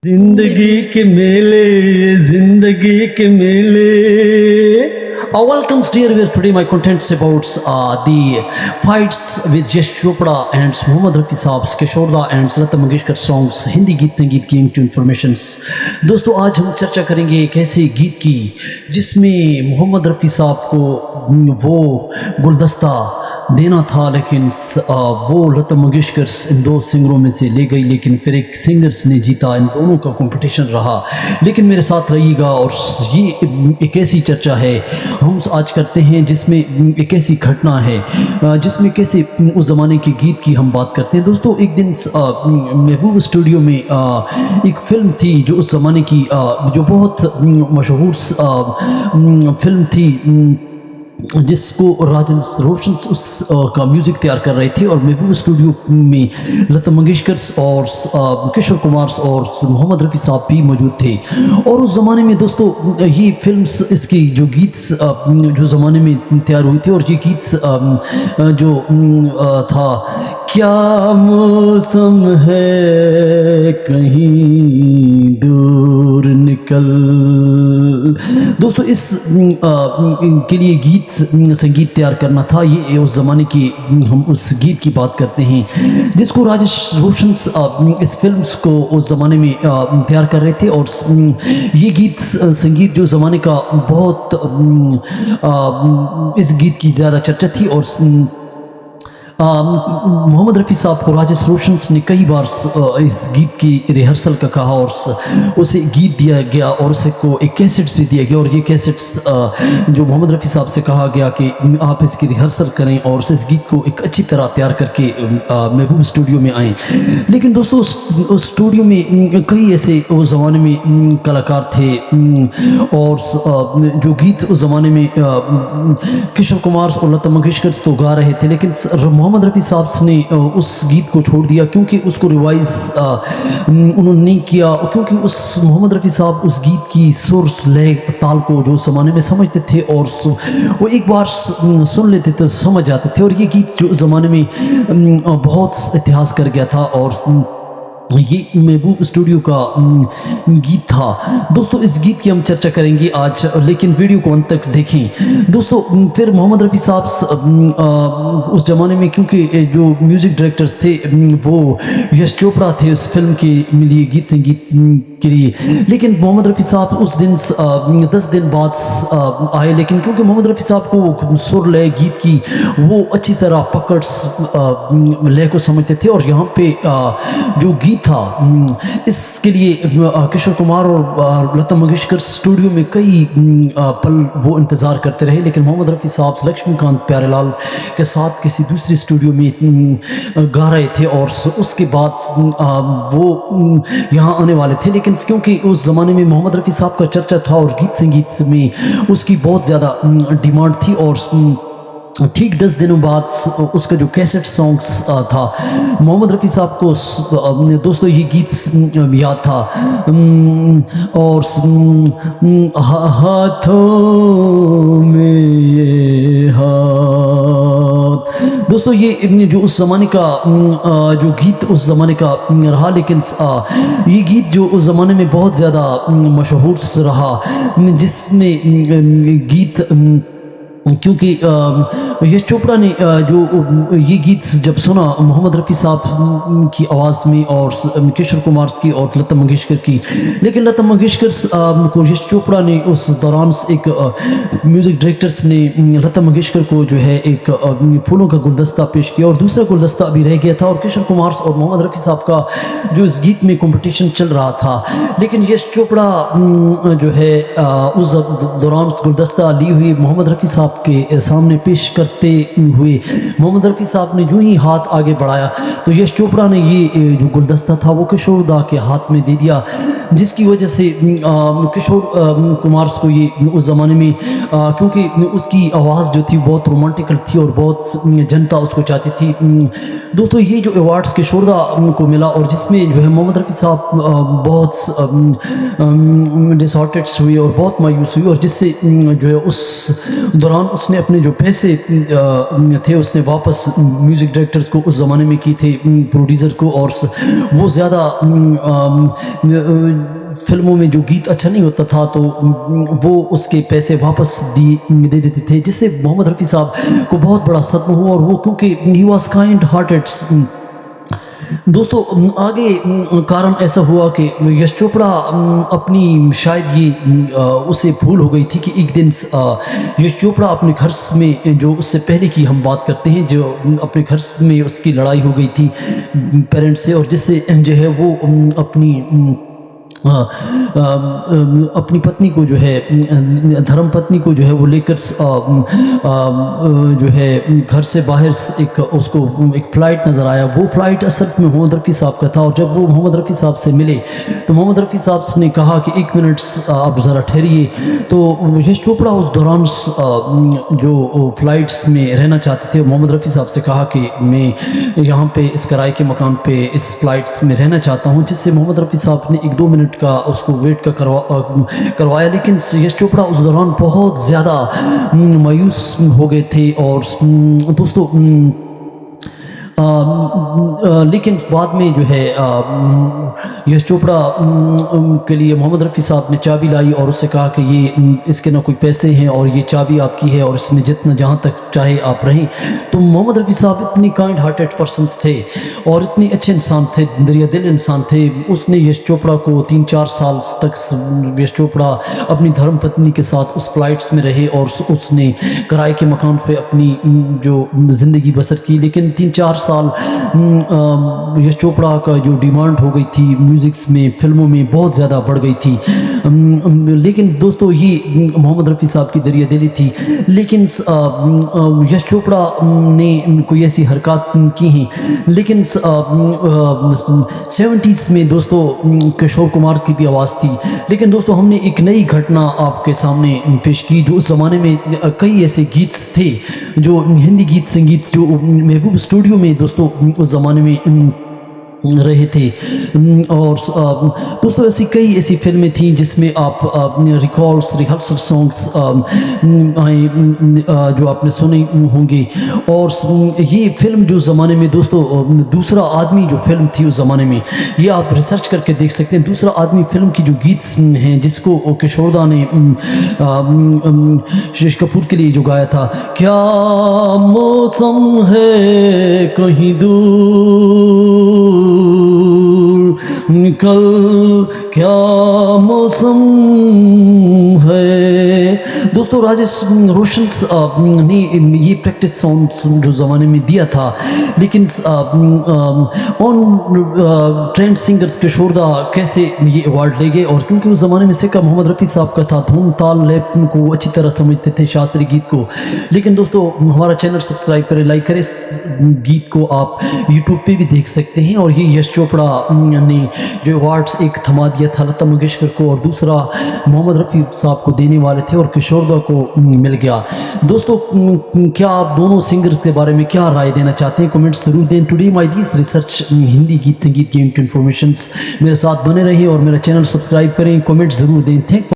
जिंदगी के मेले जिंदगी के मेले welcome dear viewers. Today my contents about the fights with Yash Chopra and Mohammad Rafi Saab's Kishorda and Lata Mangeshkar songs Hindi गीत संगीत की इन्फॉर्मेशंस। दोस्तों आज हम चर्चा करेंगे एक ऐसे गीत की जिसमें मोहम्मद रफ़ी साहब को वो गुलदस्ता देना था, लेकिन वो लता मंगेशकर इन दो सिंगरों में से ले गई, लेकिन फिर एक सिंगर्स ने जीता। इन दोनों का कंपटीशन रहा, लेकिन मेरे साथ रहिएगा। और ये एक ऐसी चर्चा है हम आज करते हैं जिसमें एक ऐसी घटना है जिसमें कैसे उस ज़माने के गीत की हम बात करते हैं। दोस्तों एक दिन महबूब स्टूडियो में एक फिल्म थी जो उस ज़माने की जो बहुत मशहूर फिल्म थी जिसको राजन रोशन उस का म्यूज़िक तैयार कर रहे थे, और महबूब स्टूडियो में लता मंगेशकर और किशोर कुमार और मोहम्मद रफ़ी साहब भी मौजूद थे। और उस ज़माने में दोस्तों ये फिल्म्स इसकी जो गीत जो ज़माने में तैयार हुई थी, और ये गीत जो था क्या मौसम है कहीं दूर निकल। दोस्तों इस के लिए गीत संगीत तैयार करना था। ये उस ज़माने की हम उस गीत की बात करते हैं जिसको राजेश रोशन इस फिल्म्स को उस ज़माने में तैयार कर रहे थे। और ये गीत संगीत जो ज़माने का बहुत इस गीत की ज़्यादा चर्चा थी। और मोहम्मद रफ़ी साहब को राजेश रोशन ने कई बार इस गीत की रिहर्सल का कहा, और उसे गीत दिया गया और उसे को एक कैसेट्स भी दिया गया। और ये कैसेट्स जो मोहम्मद रफ़ी साहब से कहा गया कि आप इसकी रिहर्सल करें और इस गीत को एक अच्छी तरह तैयार करके महबूब स्टूडियो में आएँ। लेकिन दोस्तों उस स्टूडियो में कई ऐसे उस ज़माने में कलाकार थे, और जो गीत उस ज़माने में किशोर कुमार और लता मंगेशकर तो गा रहे थे, लेकिन मोहम्मद रफ़ी साहब ने उस गीत को छोड़ दिया क्योंकि उसको रिवाइज उन्होंने नहीं किया, क्योंकि उस मोहम्मद रफ़ी साहब उस गीत की सुर लय ताल को जो ज़माने में समझते थे और वो एक बार सुन लेते तो समझ जाते थे। और ये गीत जो ज़माने में बहुत इतिहास कर गया था, और ये महबूब स्टूडियो का गीत था। दोस्तों इस गीत की हम चर्चा करेंगे आज, लेकिन वीडियो को अंत तक देखें। दोस्तों फिर मोहम्मद रफ़ी साहब उस ज़माने में, क्योंकि जो म्यूज़िक डायरेक्टर्स थे वो यश चोपड़ा थे उस फिल्म के लिए गीत संगीत के लिए, लेकिन मोहम्मद रफ़ी साहब उस दिन 10 दिन बाद आए। लेकिन क्योंकि मोहम्मद रफ़ी साहब को सुर लय गीत की वो अच्छी तरह पकड़ लय को समझते थे, और यहाँ पे जो गीत था इसके लिए किशोर कुमार और लता मंगेशकर स्टूडियो में कई पल वो इंतज़ार करते रहे। लेकिन मोहम्मद रफ़ी साहब लक्ष्मीकांत प्यारेलाल के साथ किसी दूसरी स्टूडियो में गा रहे थे, और उसके बाद वो यहाँ आने वाले थे। लेकिन क्योंकि उस ज़माने में मोहम्मद रफ़ी साहब का चर्चा था और गीत संगीत में उसकी बहुत ज़्यादा डिमांड थी, और ठीक 10 दिनों बाद उसका जो कैसेट सॉन्ग्स था मोहम्मद रफ़ी साहब को दोस्तों ये गीत याद था, और हाथों में ये हाथ। दोस्तों ये जो उस ज़माने का जो गीत उस ज़माने का रहा, लेकिन ये गीत जो उस ज़माने में बहुत ज़्यादा मशहूर रहा, जिसमें गीत क्योंकि यश चोपड़ा ने जो ये गीत जब सुना मोहम्मद रफ़ी साहब की आवाज़ में और किशोर कुमार की और लता मंगेशकर की, लेकिन लता मंगेशकर को यश चोपड़ा ने उस दौरान एक म्यूज़िक डायरेक्टर्स ने लता मंगेशकर को जो है एक फूलों का गुलदस्ता पेश किया, और दूसरा गुलदस्ता अभी रह गया था, और किशोर कुमार और मोहम्मद रफ़ी साहब का जो इस गीत में कंपटीशन चल रहा था। लेकिन यश चोपड़ा जो है उस दौरान गुलदस्ता ली हुई मोहम्मद रफ़ी साहब के सामने पेश करते हुए मोहम्मद रफ़ी साहब ने जो ही हाथ आगे बढ़ाया तो यश चोपड़ा ने ये जो गुलदस्ता था वो किशोर दा के हाथ में दे दिया, जिसकी वजह से किशोर कुमार को ये उस ज़माने में क्योंकि उसकी आवाज़ जो थी बहुत रोमांटिकल थी और बहुत जनता उसको चाहती थी। दोस्तों ये जो अवार्ड्स किशोर दा को मिला, और जिसमें जो है मोहम्मद रफ़ी साहब बहुत डिसऑर्टेड हुई और बहुत मायूस हुई, और जिससे जो है उस दौरान दौरान उसने अपने जो पैसे थे उसने वापस म्यूज़िक डायरेक्टर्स को उस ज़माने में की थे, प्रोड्यूसर को, और वो ज़्यादा फिल्मों में जो गीत अच्छा नहीं होता था तो वो उसके पैसे वापस दे देते थे, जिससे मोहम्मद रफ़ी साहब को बहुत बड़ा सदमा हुआ। और वो क्योंकि ही वॉज काइंड हार्टेड। दोस्तों आगे कारण ऐसा हुआ कि यश चोपड़ा अपनी शायद ये उसे भूल हो गई थी कि एक दिन यश चोपड़ा अपने घर में, जो उससे पहले की हम बात करते हैं, जो अपने घर में उसकी लड़ाई हो गई थी पेरेंट्स से, और जिससे जो है वो अपनी पत्नी को जो है, धर्म पत्नी को जो है वो लेकर जो है घर से बाहर एक उसको एक फ़्लाइट नज़र आया। वो फ़्लाइट असल में मोहम्मद रफ़ी साहब का था, और जब वो मोहम्मद रफ़ी साहब से मिले तो मोहम्मद रफ़ी साहब ने कहा कि एक मिनट आप ज़रा ठहरिए। तो यश चोपड़ा उस दौरान जो फ़्लाइट्स में रहना चाहते थे, मोहम्मद रफ़ी साहब से कहा कि मैं यहाँ पे इस किराए के मकान पे इस फ़्लाइट्स में रहना चाहता हूँ, जिससे मोहम्मद रफ़ी साहब ने 1-2 मिनट का उसको वेट का करवाया। लेकिन यश चोपड़ा उस दौरान बहुत ज़्यादा मायूस हो गए थे। और दोस्तों लेकिन बाद में जो है यश चोपड़ा के लिए मोहम्मद रफ़ी साहब ने चाबी लाई और उससे कहा कि ये इसके ना कोई पैसे हैं और ये चाबी आपकी है और इसमें जितना जहाँ तक चाहे आप रहें। तो मोहम्मद रफ़ी साहब इतनी काइंड हार्टेड पर्सन्स थे और इतने अच्छे इंसान थे, दरिया दिल इंसान थे। उसने यश चोपड़ा को 3-4 साल तक यश चोपड़ा अपनी धर्म पत्नी के साथ उस फ्लाइट्स में रहे और उसने किराए के मकान पे अपनी जो ज़िंदगी बसर की। लेकिन 3-4 साल यश चोपड़ा का जो डिमांड हो गई थी म्यूज़िक्स में, फिल्मों में बहुत ज़्यादा बढ़ गई थी। लेकिन दोस्तों ये मोहम्मद रफ़ी साहब की दरिया दिली थी। लेकिन यश चोपड़ा ने कोई ऐसी हरकत की हैं। लेकिन 70s में दोस्तों किशोर कुमार की भी आवाज़ थी। लेकिन दोस्तों हमने एक नई घटना आपके सामने पेश की। जो उस ज़माने में कई ऐसे गीत थे जो हिंदी गीत संगीत जो महबूब स्टूडियो में दोस्तों उस ज़माने में रहे थे। और दोस्तों ऐसी कई ऐसी फिल्में थी जिसमें आप रिकॉर्ड्स रिहर्सल सॉन्ग्स जो आपने सुने होंगे। और ये फिल्म जो ज़माने में दोस्तों दूसरा आदमी जो फिल्म थी उस ज़माने में, ये आप रिसर्च करके देख सकते हैं। दूसरा आदमी फिल्म की जो गीत हैं जिसको किशोरदा ने शेष कपूर के लिए जो गाया था, क्या मौसम है कहीं दूर कल क्या मौसम है। दोस्तों राजेश रोशन ने ये प्रैक्टिस सॉन्ग्स जो ज़माने में दिया था। लेकिन ऑन ट्रेंड सिंगर्स किशोरदा कैसे ये अवार्ड ले गए, और क्योंकि उस ज़माने में सिक्का मोहम्मद रफ़ी साहब का था, धूम ताल लैप को अच्छी तरह समझते थे शास्त्रीय गीत को। लेकिन दोस्तों हमारा चैनल सब्सक्राइब करें, लाइक करें। इस गीत को आप यूट्यूब पे भी देख सकते हैं। और ये यश चोपड़ा ने जो अवार्ड्स एक थमा दिया था लता मंगेशकर को और दूसरा मोहम्मद रफ़ी साहब को देने वाले थे और किशोरदा को मिल गया। दोस्तों क्या आप दोनों सिंगर्स के बारे में क्या राय देना चाहते हैं, कमेंट्स जरूर दें। Today my this research Hindi गीत संगीत गेम इन्फॉर्मेशन मेरे साथ बने रहिए और मेरा चैनल सब्सक्राइब करें, कमेंट्स जरूर दें। थैंक